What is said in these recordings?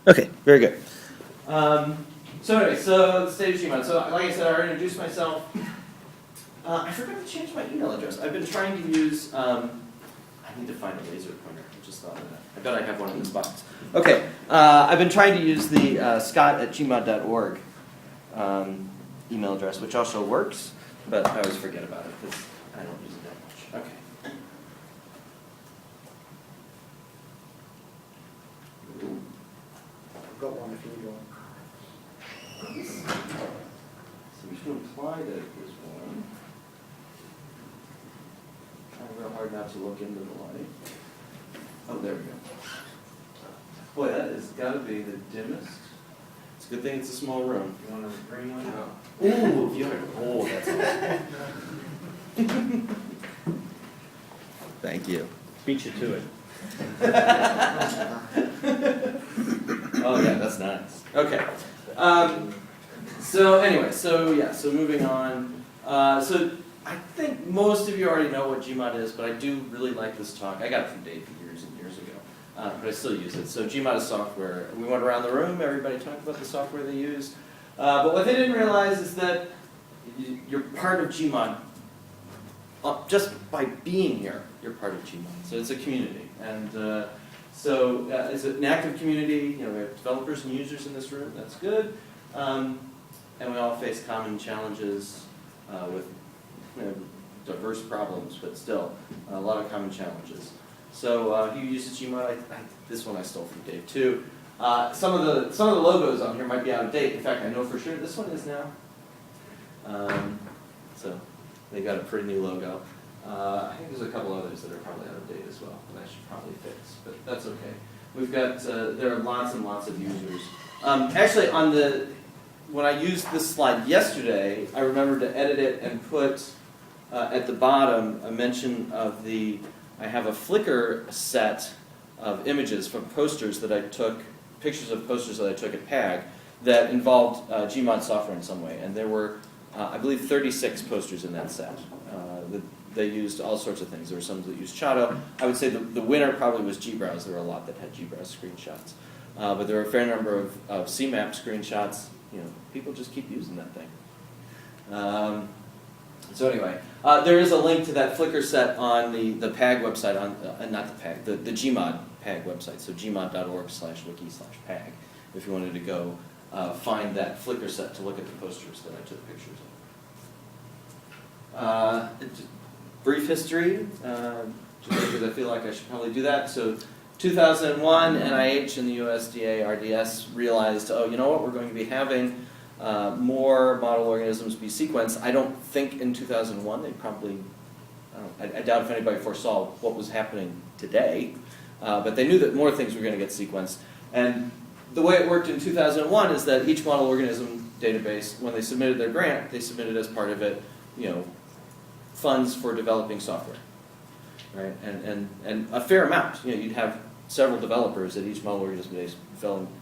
Okay, very good. So anyway, so the state of GMOD. So like I said, I already introduced myself. I forgot to change my email address. I've been trying to use, I need to find a laser pointer. I just thought of that. I bet I have one in this box. Okay, I've been trying to use the scott@gmod.org email address, which also works, but I always forget about it because I don't use it that much. Okay. I've got one if you need one. So we should imply that it was one. Trying real hard not to look into the light. Oh, there we go. Boy, that has got to be the dimmest. It's a good thing it's a small room. You want to bring one? No. Ooh, if you have oh, that's awesome. Thank you. Beat you to it. Oh yeah, that's nice. Okay. So anyway, so moving on. So I think most of you already know what GMOD is, but I do really like this talk. I got it from Dave years and years ago, but I still use it. So GMOD is software. We went around the room, everybody talked about the software they used. But what they didn't realize is that you're part of GMOD. Just by being here, you're part of GMOD. So it's a community. And so it's an active community. You know, we have developers and users in this room. That's good. And we all face common challenges with diverse problems, but still a lot of common challenges. So who uses GMOD? This one I stole from Dave too. Some of the logos on here might be out of date. In fact, I know for sure this one is now. So they got a pretty new logo. I think there's a couple others that are probably out of date as well that I should probably fix, but that's okay. We've got there are lots and lots of users. Actually, when I used this slide yesterday, I remembered to edit it and put at the bottom a mention of I have a Flickr set of images from posters that I took, pictures of posters that I took at PAG that involved GMOD software in some way, and there were, I believe, 36 posters in that set. They used all sorts of things. There were some that used Chato. I would say the winner probably was GBrowse. There were a lot that had GBrowse screenshots. But there were a fair number of CMAP screenshots. You know, people just keep using that thing. So anyway, there is a link to that Flickr set on the PAG website, not the PAG, the GMOD PAG website, so gmod.org/wiki/PAG, if you wanted to go find that Flickr set to look at the posters that I took pictures of. Brief history, just because I feel like I should probably do that. So 2001, NIH and the USDA RDS realized, oh, you know what, we're going to be having more model organisms be sequenced. I don't think in 2001 they probably, I doubt if anybody foresaw what was happening today, but they knew that more things were going to get sequenced. And the way it worked in 2001 is that each model organism database, when they submitted their grant, they submitted as part of it, you know, funds for developing software, right? And a fair amount. You know, you'd have several developers at each model organism database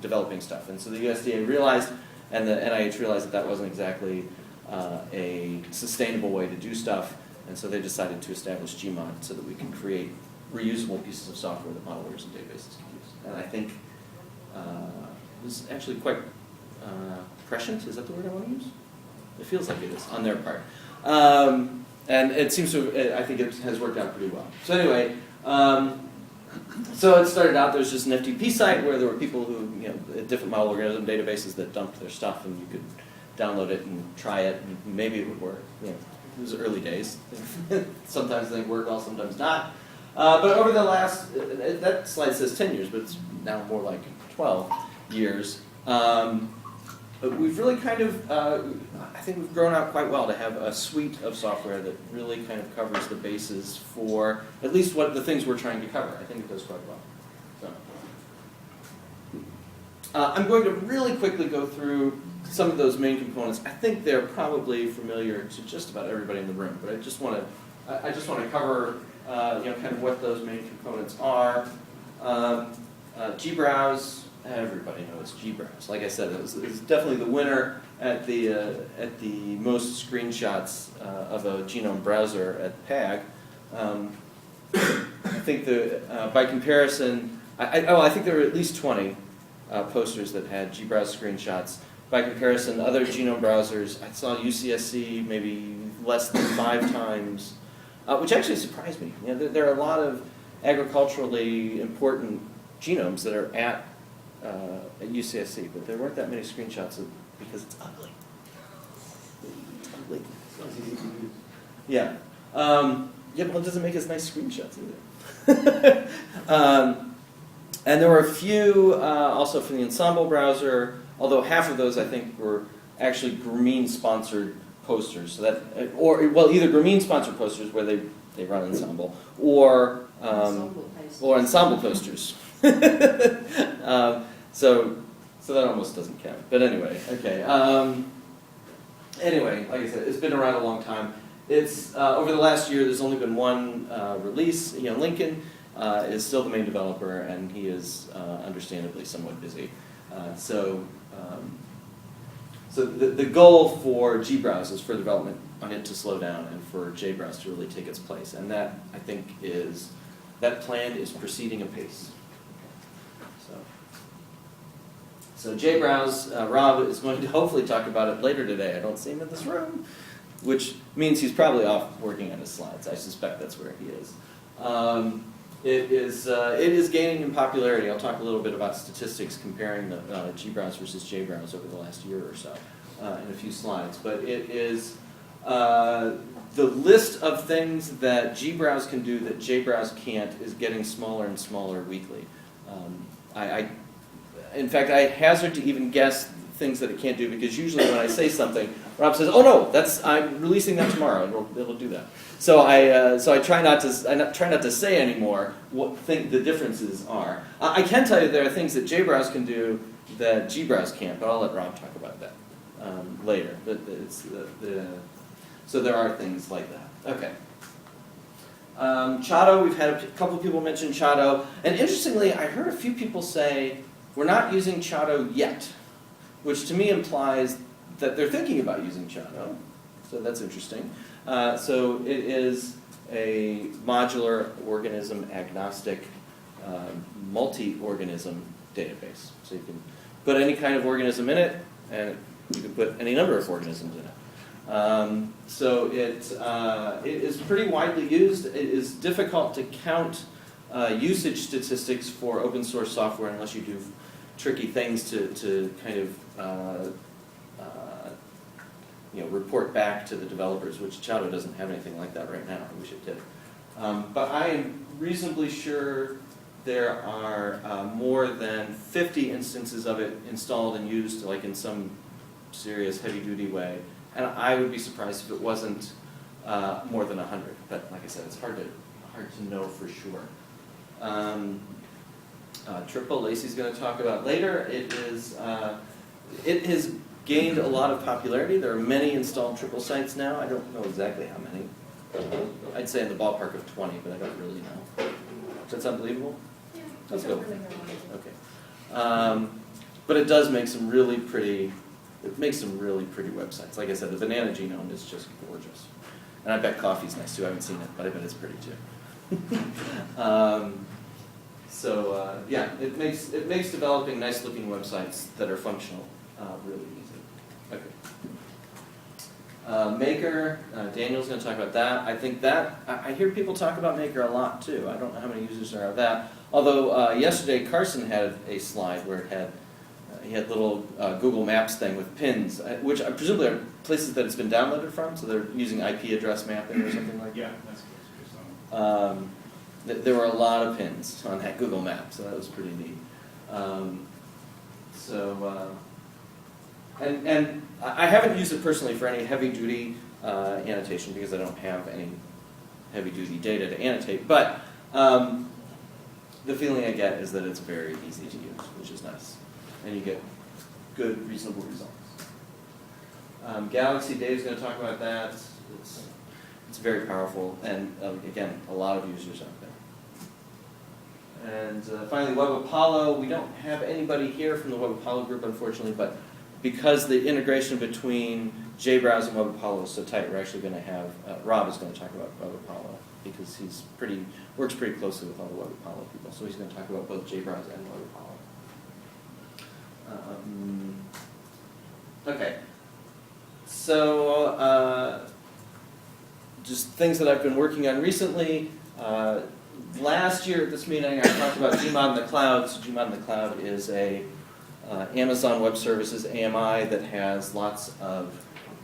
developing stuff. And so the USDA realized, and the NIH realized that wasn't exactly a sustainable way to do stuff, and so they decided to establish GMOD so that we can create reusable pieces of software that model organism databases can use. And I think it was actually quite prescient. Is that the word I want to use? It feels like it is on their part. And it seems to, I think it has worked out pretty well. So anyway, so it started out, there was just an FTP site where there were people who, you know, at different model organism databases that dumped their stuff, and you could download it and try it, and maybe it would work. You know, it was early days. Sometimes they work well, sometimes not. But over the last, that slide says 10 years, but it's now more like 12 years. But we've really kind of, I think we've grown out quite well to have a suite of software that really kind of covers the bases for at least what the things we're trying to cover. I think it does quite well. So, I'm going to really quickly go through some of those main components. I think they're probably familiar to just about everybody in the room, but I just want to cover you know, kind of what those main components are. GBrowse. Everybody knows GBrowse. Like I said, it was definitely the winner at the most screenshots of a genome browser at PAG. I think by comparison, I think there were at least 20 posters that had gbrowse screenshots. By comparison, other genome browsers, I saw UCSC maybe less than 5 times, which actually surprised me. You know, there are a lot of agriculturally important genomes that are at UCSC, but there weren't that many screenshots because it's ugly. It's ugly. Sounds easy to use. Yeah. Yeah, but it doesn't make as nice screenshots either. And there were a few also from the Ensemble browser, although half of those I think were actually Grameen-sponsored posters. So that, either Grameen-sponsored posters where they run Ensemble, or Ensemble posters. So that almost doesn't count. But anyway, okay. Anyway, like I said, it's been around a long time. It's over the last year. There's only been one release. You know, Lincoln is still the main developer, and he is understandably somewhat busy. So the goal for gbrowse is for development on it to slow down and for jbrowse to really take its place, and that I think that plan is proceeding apace. So jbrowse, Rob is going to hopefully talk about it later today. I don't see him in this room, which means he's probably off working on his slides. I suspect that's where he is. It is gaining in popularity. I'll talk a little bit about statistics comparing the gbrowse versus jbrowse over the last year or so in a few slides. But it is the list of things that gbrowse can do that jbrowse can't is getting smaller and smaller weekly. In fact, I hazard to even guess things that it can't do, because usually when I say something, Rob says, "Oh no, I'm releasing that tomorrow, and it'll do that." So I try not to say anymore what the differences are. I can tell you there are things that jbrowse can do that gbrowse can't, but I'll let Rob talk about that later. But so there are things like that. Okay. Chado, we've had a couple of people mention Chado, and interestingly, I heard a few people say, we're not using Chado yet, which to me implies that they're thinking about using Chado. So that's interesting. So it is a modular organism agnostic multi-organism database. So you can put any kind of organism in it, and you can put any number of organisms in it. So it is pretty widely used. It is difficult to count usage statistics for open source software unless you do tricky things to kind of report back to the developers, which Chado doesn't have anything like that right now. I wish it did. But I am reasonably sure there are more than 50 instances of it installed and used, like in some serious heavy-duty way. And I would be surprised if it wasn't more than 100. But like I said, it's hard to know for sure. Triple, Lacey's going to talk about later. It has gained a lot of popularity. There are many installed triple sites now. I don't know exactly how many. I'd say in the ballpark of 20, but I don't really know. That's unbelievable? Yeah. Let's go. Okay. But it does make some really pretty, websites. Like I said, the banana genome is just gorgeous. And I bet coffee's nice too. I haven't seen it, but I bet it's pretty too. Yeah, it makes developing nice looking websites that are functional really easy. Okay. Maker, Daniel's going to talk about that. I think that, I hear people talk about Maker a lot too. I don't know how many users there are of that. Although yesterday Carson had a slide where he had little Google Maps thing with pins, which presumably are places that it's been downloaded from, so they're using IP address mapping or something like that. Yeah, that's good. There were a lot of pins on that Google map, so that was pretty neat. And I haven't used it personally for any heavy-duty annotation because I don't have any heavy-duty data to annotate, but the feeling I get is that it's very easy to use, which is nice, and you get good, reasonable results. Galaxy, Dave's going to talk about that. It's very powerful, and again, a lot of users out there. And finally, Web Apollo. We don't have anybody here from the Web Apollo group, unfortunately, but because the integration between jbrowse and Web Apollo is so tight, we're actually going to have, Rob is going to talk about Web Apollo, because he's works pretty closely with all the Web Apollo people, so he's going to talk about both jbrowse and Web Okay. So, just things that I've been working on recently. Last year at this meeting, I talked about GMOD in the cloud. So GMOD in the cloud is a Amazon Web Services AMI that has lots of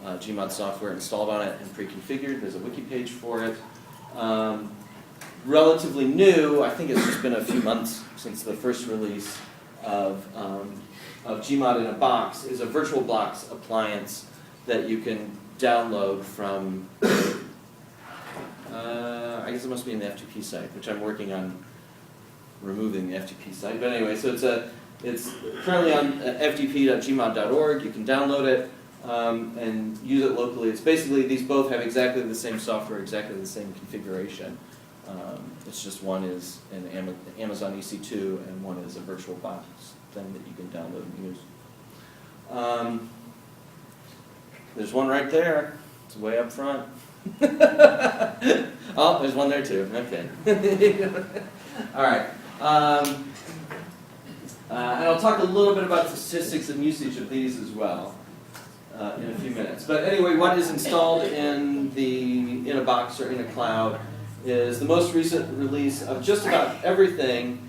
GMOD software installed on it and pre-configured. There's a wiki page for it. Relatively new, I think it's just been a few months since the first release of GMOD in a Box, is a VirtualBox appliance that you can download from, I guess it must be in the FTP site, which I'm working on removing the FTP site. But anyway, so it's currently on ftp.gmod.org. You can download it and use it locally. It's basically, these both have exactly the same software, exactly the same configuration. It's just one is an Amazon EC2 and one is a VirtualBox thing that you can download and use. There's one right there. It's way up front. Oh, there's one there too. Okay. All right. And I'll talk a little bit about statistics and usage of these as well in a few minutes. But anyway, what is installed in a box or in a cloud is the most recent release of just about everything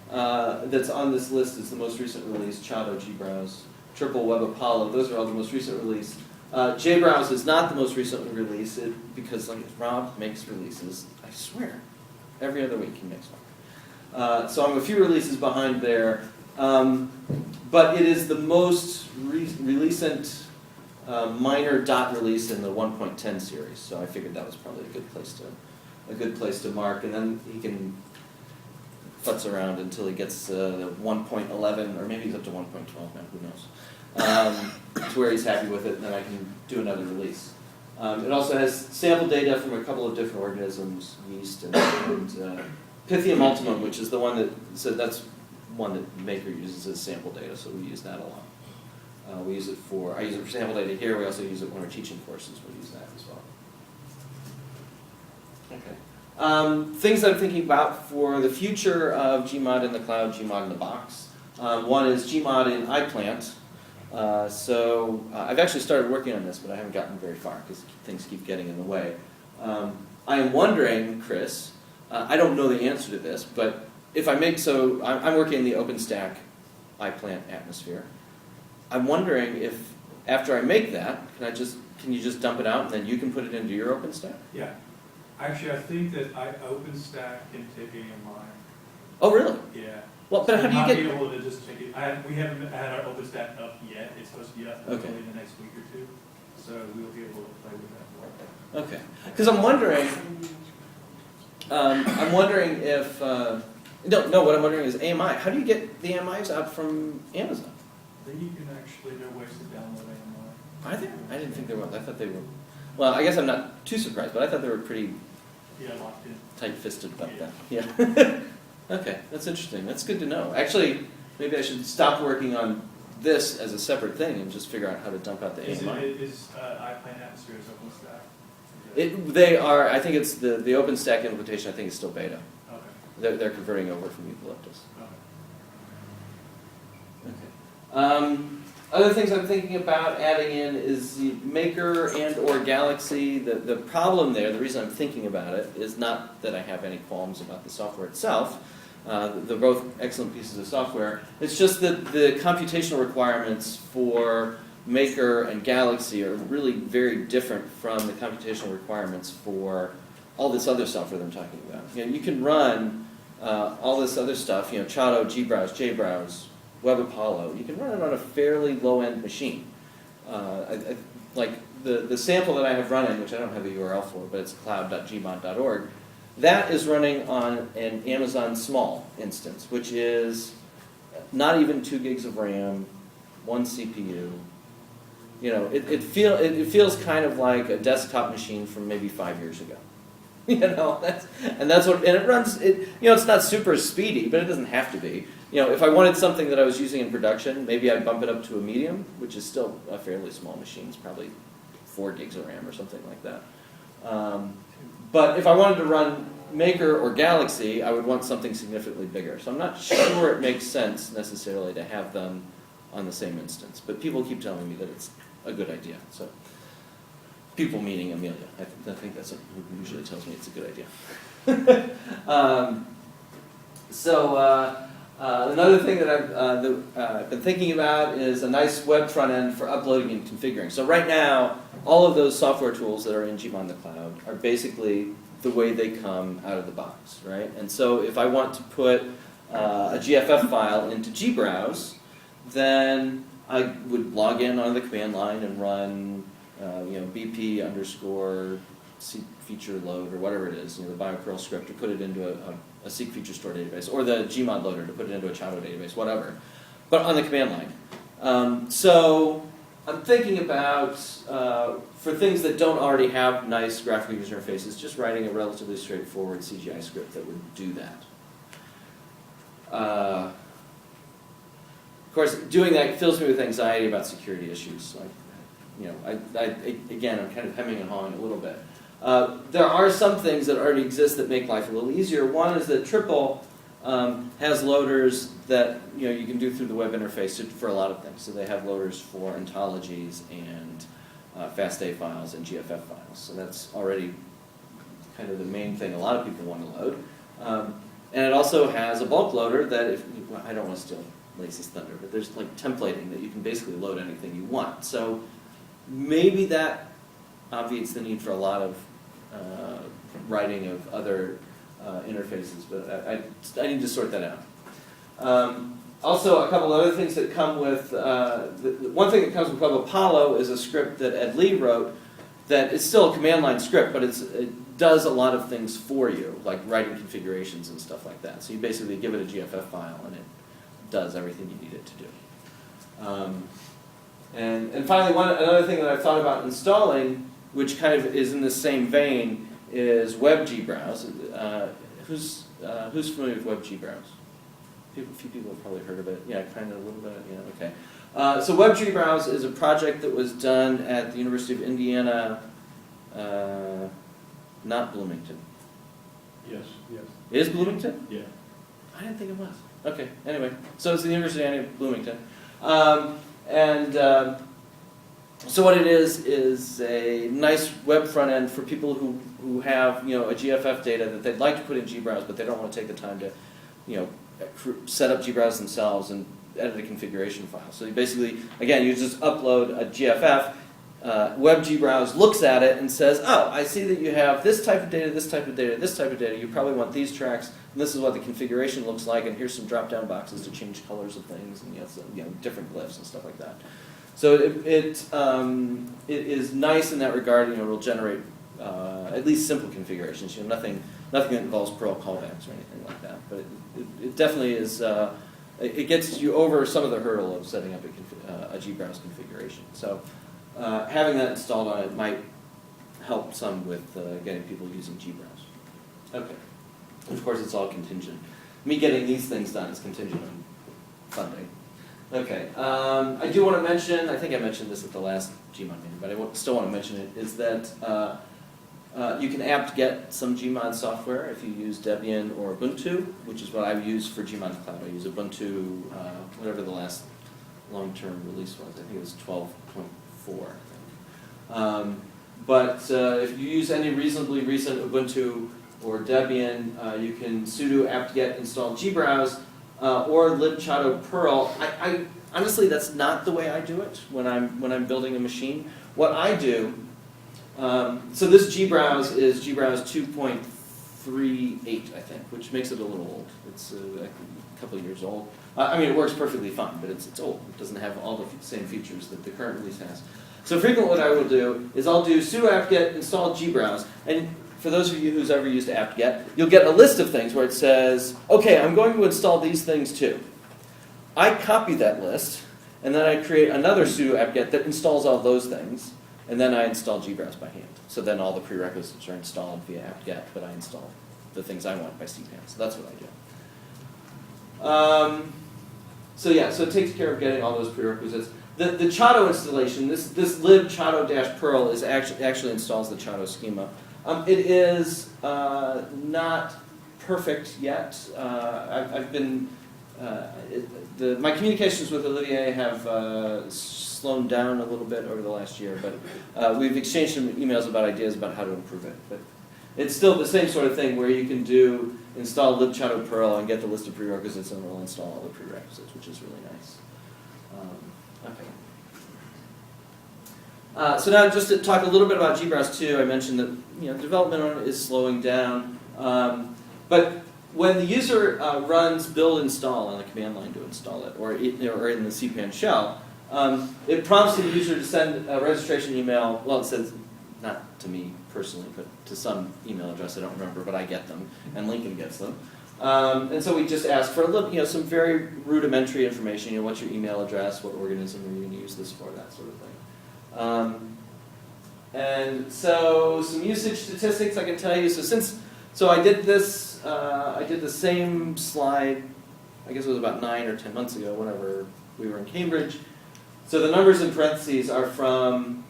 that's on this list is the most recent release, Chado, GBrowse, Triple Web Apollo. Those are all the most recent release. JBrowse is not the most recent release because Rob makes releases, I swear, every other week he makes one. So I'm a few releases behind there. But it is the most recent minor dot release in the 1.10 series. So I figured that was probably a good place to mark. And then he can futz around until he gets the 1.11, or maybe he's up to 1.12 now, who knows. To where he's happy with it, and then I can do another release. It also has sample data from a couple of different organisms, yeast and Pythium ultimum, which is the one that's one that Maker uses as sample data, so we use that a lot. I use it for sample data here. We also use it when we're teaching courses. We use that as well. Okay. Things that I'm thinking about for the future of GMOD in the cloud, GMOD in the box. One is GMOD in iPlant. I've actually started working on this, but I haven't gotten very far because things keep getting in the way. I am wondering, Chris, I don't know the answer to this, but if I make, I'm working in the OpenStack iPlant atmosphere. I'm wondering if, after I make that, can you just dump it out and then you can put it into your OpenStack? Yeah. Actually, I think that OpenStack can take AMI. Oh, really? Yeah. Well, but how do you Not get... be able to just take it. We haven't had our OpenStack up yet. It's supposed to be up Okay. in the next week or two. So we'll be able to play with that more. Okay. Because I'm wondering if... what I'm wondering is AMI. How do you get the AMIs out from Amazon? Then you can actually, there are ways to download AMI. Are there? I didn't think there was. I thought they were... Well, I guess I'm not too surprised, but I thought they were pretty Yeah, locked in. tight-fisted about Yeah. that. Yeah. Okay, that's interesting. That's good to know. Actually, maybe I should stop working on this as a separate thing and just figure out how to dump out the AMI. Is iPlant Atmosphere is OpenStack? They are, I think it's the OpenStack implementation, I think is still beta. Okay. They're converting over from Eucalyptus. Okay. Okay. Other things I'm thinking about adding in is the Maker and or Galaxy. The problem there, the reason I'm thinking about it, is not that I have any qualms about the software itself. They're both excellent pieces of software. It's just that the computational requirements for Maker and Galaxy are really very different from the computational requirements for all this other software that I'm talking about. You can run all this other stuff, Chado, GBrowse, JBrowse, Web Apollo. You can run it on a fairly low-end machine. Like the sample that I have running, which I don't have a URL for, but it's cloud.gmod.org, that is running on an Amazon small instance, which is not even 2 gigs of RAM, 1 CPU. It feels kind of like a desktop machine from maybe 5 years ago. It runs. It's not super speedy, but it doesn't have to be. If I wanted something that I was using in production, maybe I'd bump it up to a medium, which is still a fairly small machine. It's probably 4 gigs of RAM or something like that. But if I wanted to run Maker or Galaxy, I would want something significantly bigger. So I'm not sure it makes sense necessarily to have them on the same instance. But people keep telling me that it's a good idea. So, people meaning Amelia. I think that's who usually tells me it's a good idea. Another thing that I've been thinking about is a nice web front end for uploading and configuring. So right now, all of those software tools that are in GMOD in the cloud are basically the way they come out of the box, right? And so if I want to put a GFF file into gbrowse, then I would log in on the command line and run BP _ seek feature load or whatever it is, the biocurl script to put it into a seek feature store database, or the GMOD loader to put it into a Chato database, whatever, but on the command line. So I'm thinking about, for things that don't already have nice graphical user interfaces, just writing a relatively straightforward CGI script that would do that. Of course, doing that fills me with anxiety about security issues. Again, I'm kind of hemming and hawing a little bit. There are some things that already exist that make life a little easier. One is that Triple has loaders that you can do through the web interface for a lot of things. So they have loaders for ontologies and FASTA files and GFF files. So that's already kind of the main thing a lot of people want to load. And it also has a bulk loader that, I don't want to steal Lacey's thunder, but there's like templating that you can basically load anything you want. So maybe that obviates the need for a lot of writing of other interfaces, but I need to sort that out. Also, a couple other things that come with, one thing that comes with Web Apollo is a script that Ed Lee wrote that is still a command line script, but it does a lot of things for you, like writing configurations and stuff like that. So you basically give it a GFF file and it does everything you need it to do. And finally, another thing that I've thought about installing, which kind of is in the same vein, is WebGBrowse. Who's familiar with WebGBrowse? A few people have probably heard of it. Yeah, kind of a little bit. Yeah, okay. So WebGBrowse is a project that was done at the University of Indiana, not Bloomington. Yes. It is Bloomington? Yeah. I didn't think it was. Okay, anyway. So it's the University of Bloomington. So what it is a nice web front end for people who have a GFF data that they'd like to put in gbrowse, but they don't want to take the time to set up gbrowse themselves and edit a configuration file. So you basically, again, you just upload a GFF. WebGBrowse looks at it and says, oh, I see that you have this type of data, this type of data, this type of data. You probably want these tracks, and this is what the configuration looks like, and here's some drop-down boxes to change colors of things, and different glyphs and stuff like that. So it is nice in that regard. It'll generate at least simple configurations. Nothing that involves Perl callbacks or anything like that. But it definitely is. It gets you over some of the hurdle of setting up a gbrowse configuration. So having that installed on it might help some with getting people using gbrowse. Okay. And of course, it's all contingent. Me getting these things done is contingent on funding. Okay. I do want to mention, I think I mentioned this at the last GMOD meeting, but I still want to mention it, is that you can apt-get some GMOD software if you use Debian or Ubuntu, which is what I use for GMOD Cloud. I use Ubuntu, whatever the last long-term release was. I think it was 12.4, I think. But if you use any reasonably recent Ubuntu or Debian, you can sudo apt-get install gbrowse, or libchato Perl. I honestly, that's not the way I do it when I'm building a machine. What I do, so this gbrowse is gbrowse 2.38, I think, which makes it a little old. It's a couple of years old. I mean, it works perfectly fine, but it's old. It doesn't have all the same features that the current release has. So frequently what I will do is I'll do sudo apt-get install gbrowse, and for those of you who's ever used apt-get, you'll get a list of things where it says, okay, I'm going to install these things too. I copy that list, and then I create another sudo apt-get that installs all those things, and then I install gbrowse by hand. So then all the prerequisites are installed via apt-get, but I install the things I want by cpan. So that's what I do. So it takes care of getting all those prerequisites. The Chato installation, this libchato-perl is actually installs the Chato schema. It is not perfect yet. I've been my communications with Olivier have slowed down a little bit over the last year, but we've exchanged some emails about ideas about how to improve it. But it's still the same sort of thing where you can do install libchato Perl and get the list of prerequisites, and it'll install all the prerequisites, which is really nice. Okay. So now just to talk a little bit about GBrowse 2, I mentioned that development on it is slowing down, but when the user runs build install on the command line to install it, or in the cpan shell, it prompts the user to send a registration email. Well, it says not to me personally, but to some email address I don't remember, but I get them, and Lincoln gets them. And so we just ask for a little, some very rudimentary information. What's your email address? What organism are you going to use this for? That sort of thing. And so some usage statistics I can tell you. So I did this. I did the same slide. I guess it was about 9 or 10 months ago, whenever we were in Cambridge. So the numbers in parentheses are from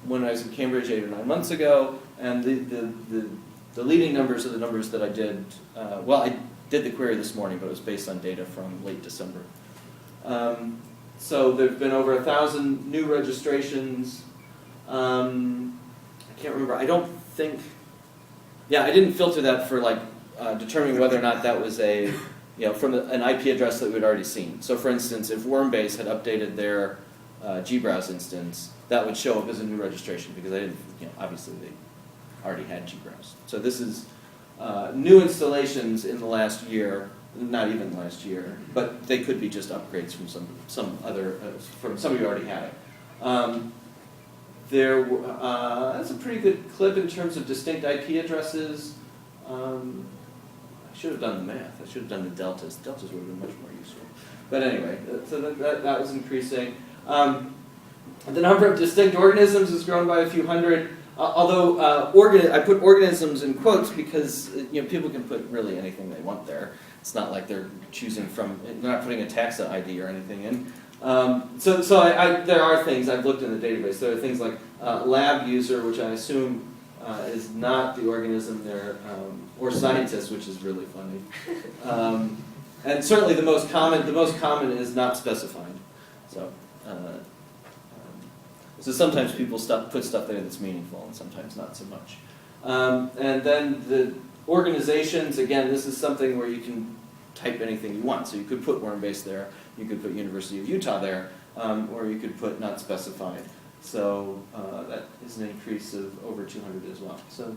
when I was in Cambridge 8 or 9 months ago, and the leading numbers are the numbers that I did. Well, I did the query this morning, but it was based on data from late December. So there've been over 1,000 new registrations. I can't remember. I don't think. Yeah, I didn't filter that for determining whether or not that was from an IP address that we'd already seen. So for instance, if Wormbase had updated their GBrowse instance, that would show up as a new registration because I didn't, obviously they already had GBrowse. So this is new installations in the last year, not even last year, but they could be just upgrades from some other, from somebody who already had it. That's a pretty good clip in terms of distinct IP addresses. I should have done the math. I should have done the deltas. Deltas would have been much more useful. But anyway, so that was increasing. The number of distinct organisms has grown by a few hundred. Although I put organisms in quotes because people can put really anything they want there. It's not like they're choosing from. They're not putting a taxa ID or anything in. So there are things I've looked in the database. There are things like lab user, which I assume is not the organism there, or scientist, which is really funny. And certainly the most common is not specified. So sometimes people put stuff there that's meaningful, and sometimes not so much. And then the organizations, again, this is something where you can type anything you want. So you could put Wormbase there, you could put University of Utah there, or you could put not specified. So that is an increase of over 200 as well. So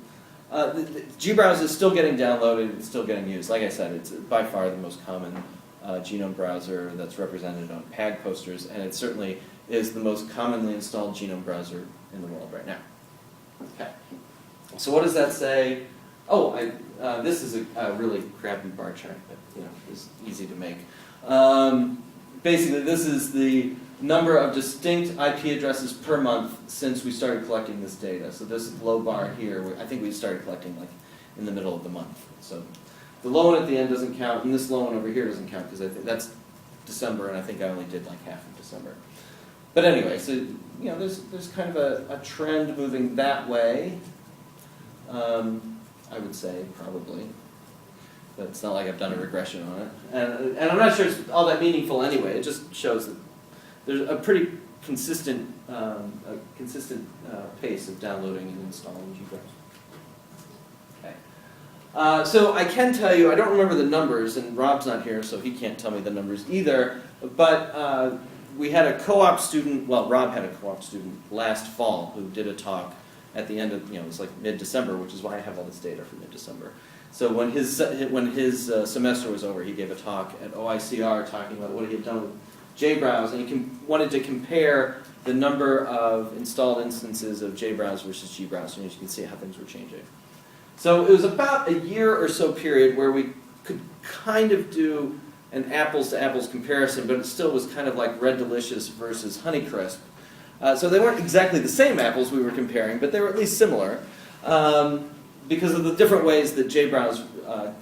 the GBrowse is still getting downloaded, it's still getting used. Like I said, it's by far the most common genome browser that's represented on PAG posters, and it certainly is the most commonly installed genome browser in the world right now. Okay. So what does that say? Oh, this is a really crappy bar chart, but it's easy to make. Basically, this is the number of distinct IP addresses per month since we started collecting this data. So this low bar here, I think we started collecting in the middle of the month. So the low one at the end doesn't count, and this low one over here doesn't count because I think that's December, and I think I only did half of December. But anyway, so there's kind of a trend moving that way. I would say probably, but it's not like I've done a regression on it, and I'm not sure it's all that meaningful anyway. It just shows that there's a pretty consistent pace of downloading and installing GBrowse. Okay. So I can tell you, I don't remember the numbers, and Rob's not here, so he can't tell me the numbers either. But we had a co-op student. Well, Rob had a co-op student last fall who did a talk at the end of, it was mid-December, which is why I have all this data from mid-December. So when his semester was over, he gave a talk at OICR talking about what he had done with JBrowse, and he wanted to compare the number of installed instances of JBrowse versus GBrowse, and as you can see how things were changing. So it was about a year or so period where we could kind of do an apples-to-apples comparison, but it still was kind of like Red Delicious versus Honeycrisp. So they weren't exactly the same apples we were comparing, but they were at least similar because of the different ways that JBrowse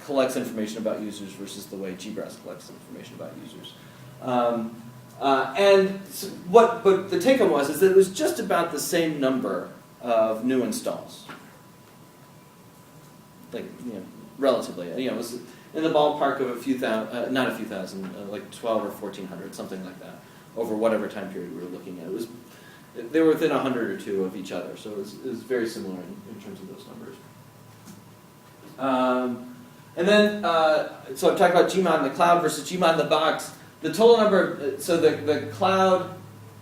collects information about users versus the way GBrowse collects information about users. But the take-home was that it was just about the same number of new installs, relatively. It was in the ballpark of a few thousand, not a few thousand, like 12 or 1,400, something like that. over whatever time period we were looking at. They were within 100 or 2 of each other, so it was very similar in terms of those numbers. And then, so I've talked about GMOD in the cloud versus GMOD in the box. The total number, so the cloud,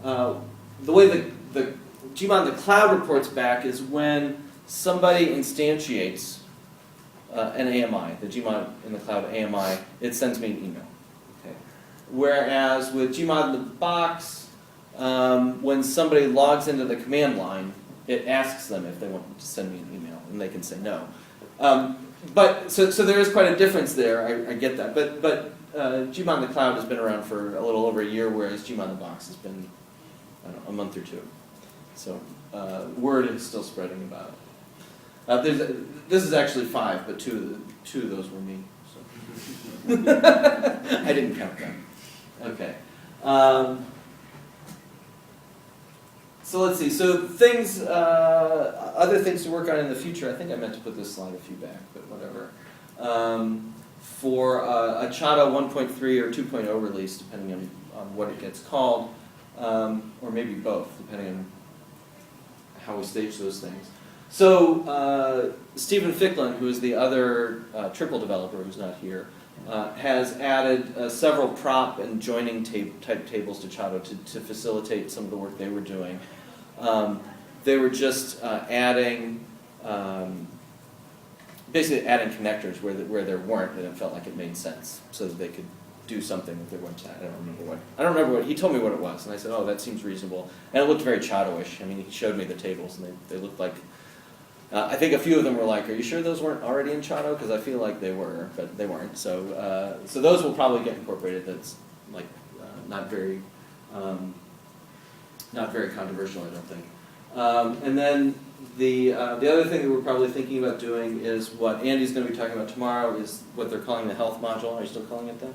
the way the GMOD in the cloud reports back is when somebody instantiates an AMI, the GMOD in the cloud AMI, it sends me an email. Okay. Whereas with GMOD in the box, when somebody logs into the command line, it asks them if they want to send me an email, and they can say no. But so there is quite a difference there. I get that. But GMOD in the cloud has been around for a little over a year, whereas GMOD in the box has been, I don't know, a month or 2. So word is still spreading about it. This is actually 5, but two of those were me. So. I didn't count them. Okay. So let's see. So things, other things to work on in the future. I think I meant to put this slide a few back, but whatever. For a Chado 1.3 or 2.0 release, depending on what it gets called, or maybe both, depending on how we stage those things. So Stephen Ficklin, who is the other triple developer who's not here, has added several prop and joining type tables to Chado to facilitate some of the work they were doing. They were just adding, basically adding connectors where there weren't, and it felt like it made sense, so that they could do something with their website. I don't remember what he told me what it was, and I said, oh, that seems reasonable, and it looked very Chado-ish. I mean, he showed me the tables, and they looked like. I think a few of them were like, are you sure those weren't already in Chado? Because I feel like they were, but they weren't. So so those will probably get incorporated. That's like not very controversial, I don't think. And then the other thing that we're probably thinking about doing is what Andy's going to be talking about tomorrow, is what they're calling the health module. Are you still calling it that?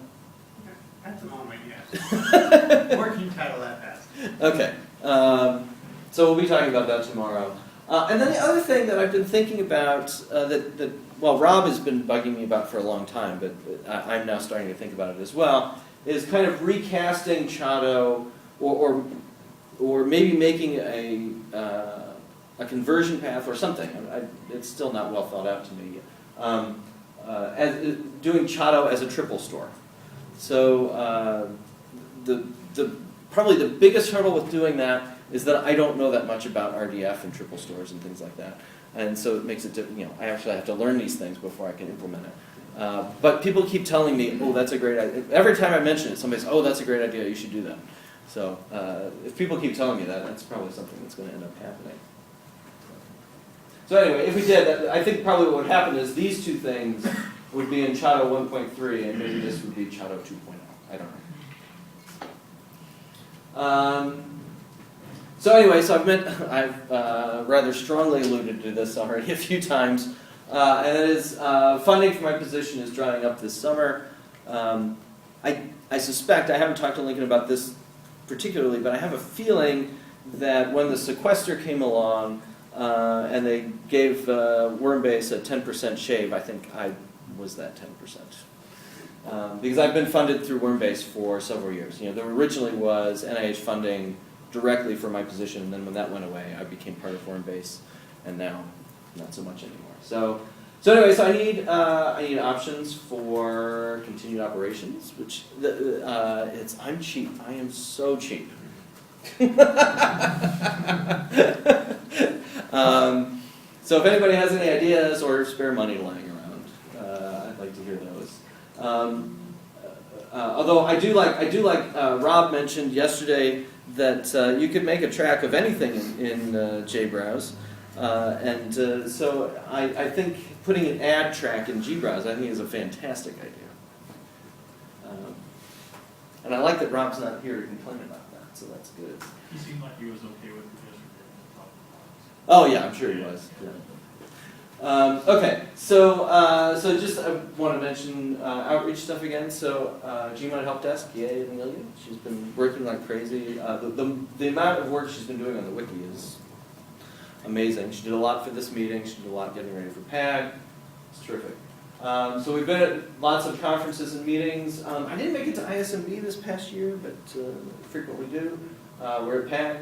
At the moment, yes. Working title that fast. Okay. So we'll be talking about that tomorrow. And then the other thing that I've been thinking about, well, Rob has been bugging me about for a long time, but I'm now starting to think about it as well, is kind of recasting Chado, or maybe making a conversion path or something. It's still not well thought out to me. As doing Chado as a triple store. So probably the biggest hurdle with doing that is that I don't know that much about RDF and triple stores and things like that, and so it makes it I actually have to learn these things before I can implement it. But people keep telling me, oh, that's a great idea. Every time I mention it, somebody says, oh, that's a great idea, you should do that. So if people keep telling me that, that's probably something that's going to end up happening. So anyway, if we did, I think probably what would happen is these two things would be in Chado 1.3, and maybe this would be Chado 2.0. I don't know. So anyway, so I've rather strongly alluded to this already a few times, and it is funding for my position is drying up this summer. I suspect, I haven't talked to Lincoln about this particularly, but I have a feeling that when the sequester came along and they gave Wormbase a 10% shave, I think I was that 10%. Because I've been funded through Wormbase for several years. There originally was NIH funding directly for my position, and then when that went away, I became part of Wormbase, and now not so much anymore. So anyway, so I need options for continued operations, which I'm cheap. I am so cheap. So if anybody has any ideas or spare money lying around, I'd like to hear those. Although I do like Rob mentioned yesterday that you could make a track of anything in JBrowse, and so I think putting an ad track in GBrowse I think is a fantastic idea. And I like that Rob's not here to complain about that, so that's good. He seemed like he was okay with it yesterday. Oh yeah, I'm sure he was. Yeah. Okay, so just I want to mention outreach stuff again. So GMOD Help Desk, yay Amelia. She's been working like crazy. The amount of work she's been doing on the wiki is amazing. She did a lot for this meeting. She did a lot getting ready for PAG. It's terrific. So we've been at lots of conferences and meetings. I didn't make it to ISMB this past year, but frequently do. We're at PAG.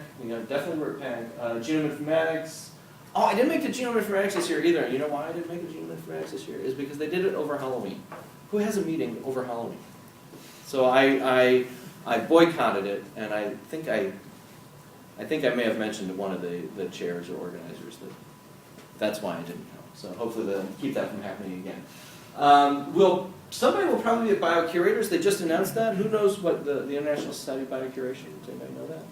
Definitely we're at PAG. Genome Informatics. Oh, I didn't make it to Genome Informatics this year either. You know why I didn't make it to Genome Informatics this year? Is because they did it over Halloween. Who has a meeting over Halloween? So I boycotted it, and I think I may have mentioned to one of the chairs or organizers that that's why I didn't come. So hopefully they'll keep that from happening again. Somebody will probably be at Biocurators. They just announced that. Who knows what the International Society of Biocuration? Does anybody know that?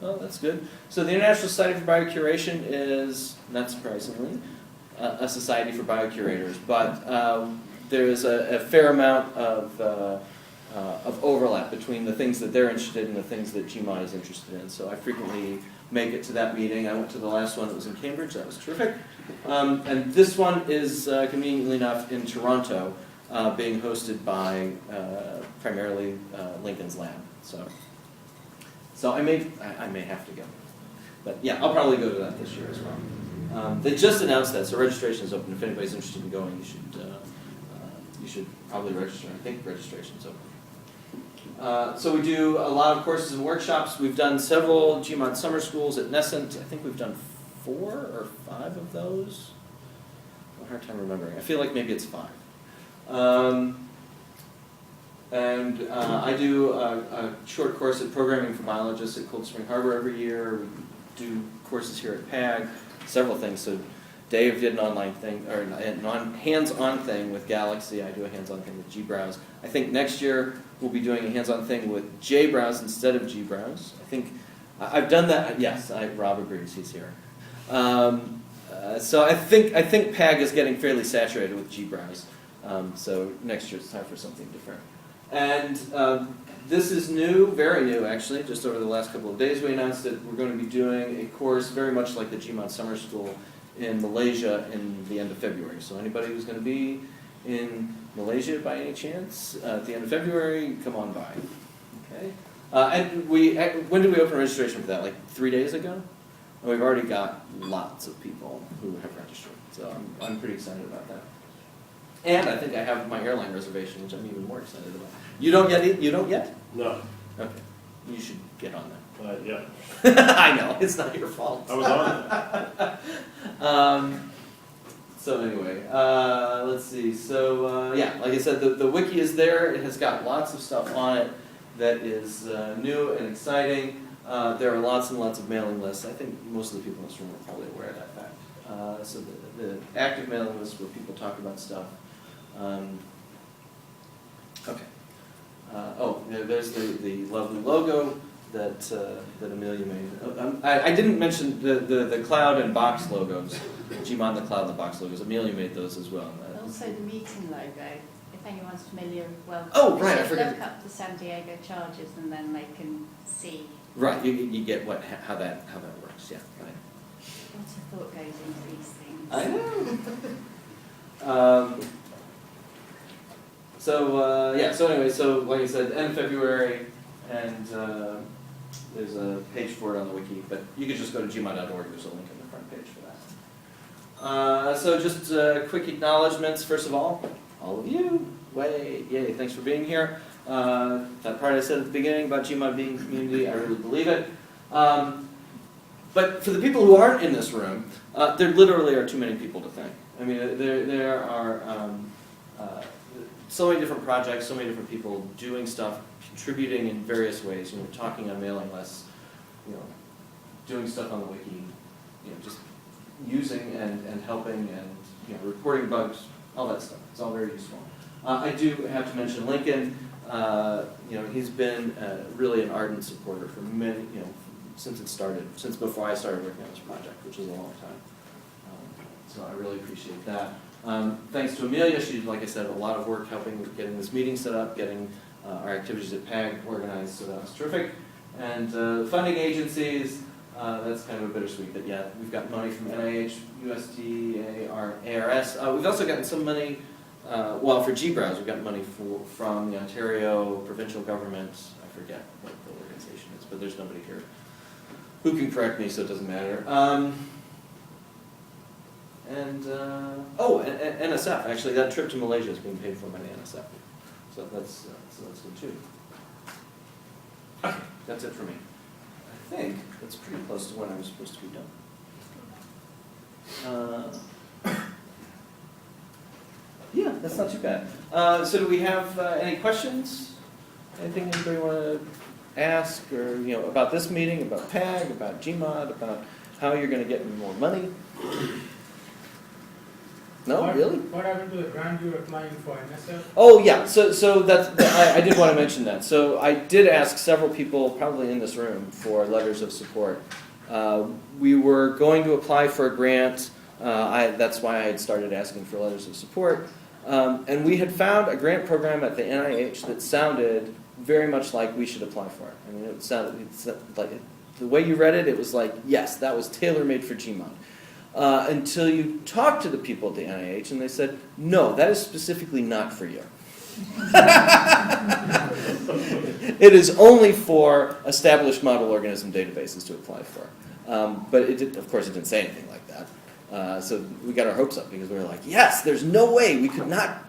Well, that's good. So the International Society for Biocuration is, not surprisingly, a society for biocurators, but there is a fair amount of overlap between the things that they're interested in and the things that GMOD is interested in. So I frequently make it to that meeting. I went to the last one that was in Cambridge. That was terrific. And this one is, conveniently enough, in Toronto, being hosted by primarily Lincoln's Lab. So I may have to go. But yeah, I'll probably go to that this year as well. They just announced that, so registration is open. If anybody's interested in going, you should probably register. I think registration's open. So we do a lot of courses and workshops. We've done several GMOD summer schools at Nescent. I think we've done 4 or 5 of those. I have a hard time remembering. I feel like maybe it's 5. I do a short course at Programming for Biologists at Cold Spring Harbor every year. We do courses here at PAG, several things. So Dave did an online thing, or a hands-on thing with Galaxy. I do a hands-on thing with gBrowse. I think next year we'll be doing a hands-on thing with JBrowse instead of gBrowse. I think I've done that. Yes, Rob agrees. He's here. So I think PAG is getting fairly saturated with gBrowse. So next year it's time for something different. And this is new, very new actually. Just over the last couple of days we announced that we're going to be doing a course very much like the GMOD Summer School in Malaysia in the end of February. So anybody who's going to be in Malaysia by any chance at the end of February, come on by. Okay. And when did we open registration for that? Like 3 days ago? And we've already got lots of people who have registered. So I'm pretty excited about that. And I think I have my airline reservation, which I'm even more excited about. You don't yet? You don't yet? No. Okay. You should get on that. Yeah. I know. It's not your fault. I was on it. So anyway, let's see. So yeah, like I said, the wiki is there. It has got lots of stuff on it that is new and exciting. There are lots and lots of mailing lists. I think most of the people in this room are probably aware of that fact. So the active mailing list where people talk about stuff. Okay. There's the lovely logo that Amelia made. I didn't mention the cloud and box logos. GMOD, the cloud and the box logos. Amelia made those as well. Also the meeting logo. If anyone's familiar, well, oh right, I should forgot. look up the San Diego charges and then they can see. Right, you get how that works. Yeah. Right. What a thought goes into these things. I know. So anyway, so like I said, end of February, and there's a page for it on the wiki, but you can just go to gmod.org. There's a link on the front page for that. So just quick acknowledgments. First of all of you, yay, thanks for being here. That part I said at the beginning about GMOD being community, I really believe it. But for the people who aren't in this room, there literally are too many people to thank. I mean, there are so many different projects, so many different people doing stuff, contributing in various ways. Talking on mailing lists, doing stuff on the wiki, just using and helping and reporting bugs, all that stuff. It's all very useful. I do have to mention Lincoln. He's been really an ardent supporter for many, since it started, since before I started working on this project, which is a long time. So I really appreciate that. Thanks to Amelia, she did, like I said, a lot of work helping with getting this meeting set up, getting our activities at PAG organized, so that was terrific. And funding agencies, that's kind of a bittersweet, but yeah, we've got money from NIH, USDA, ARS. We've also gotten some money, for gBrowse, we've got money from the Ontario provincial government. I forget what the organization is, but there's nobody here who can correct me, so it doesn't matter. And NSF, actually, that trip to Malaysia is being paid for by the NSF. So that's good too. Okay, that's it for me. I think that's pretty close to when I was supposed to be done. Yeah, that's not too bad. So do we have any questions? Anything anybody want to ask, or about this meeting, about PAG, about GMOD, about how you're going to get more money? No, really? What happened to the grant you were applying for NSF? Oh yeah, so that's I did want to mention that. So I did ask several people, probably in this room, for letters of support. We were going to apply for a grant. That's why I had started asking for letters of support. And we had found a grant program at the NIH that sounded very much like we should apply for it. I mean, it's like the way you read it, it was like, yes, that was tailor-made for GMOD. Until you talk to the people at the NIH and they said, no, that is specifically not for you. It is only for established model organism databases to apply for. But of course it didn't say anything like that. So we got our hopes up because we were like, yes, there's no way we could not,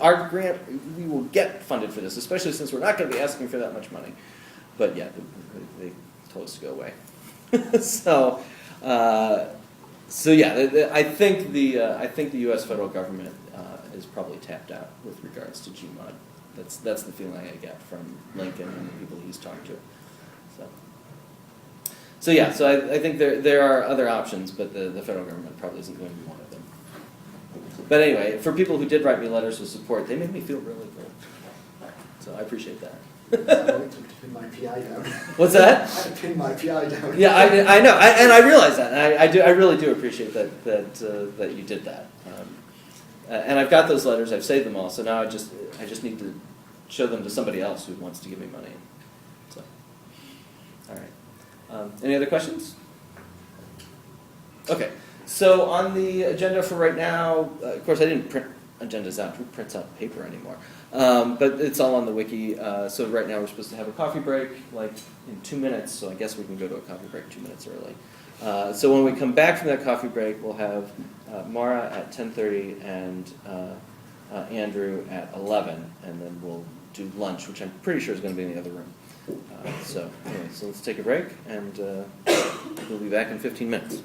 our grant, we will get funded for this, especially since we're not going to be asking for that much money. But yeah, they told us to go away. So yeah, I think the U.S. federal government is probably tapped out with regards to GMOD. That's the feeling I get from Lincoln and the people he's talked to. So yeah, I think there are other options, but the federal government probably isn't going to be one of them. But anyway, for people who did write me letters of support, they made me feel really good. So I appreciate that. I had to pin my PI down. What's that? I had to pin my PI down. Yeah, I know, and I realize that. And I really do appreciate that you did that. And I've got those letters. I've saved them all. So now I just need to show them to somebody else who wants to give me money. So, all right. Any other questions? Okay. So on the agenda for right now, of course, I didn't print agendas out. Who prints out paper anymore? But it's all on the wiki. So right now we're supposed to have a coffee break like in 2 minutes. So I guess we can go to a coffee break 2 minutes early. So when we come back from that coffee break, we'll have Mara at 10:30 and Andrew at 11, and then we'll do lunch, which I'm pretty sure is going to be in the other room. So let's take a break, and we'll be back in 15 minutes.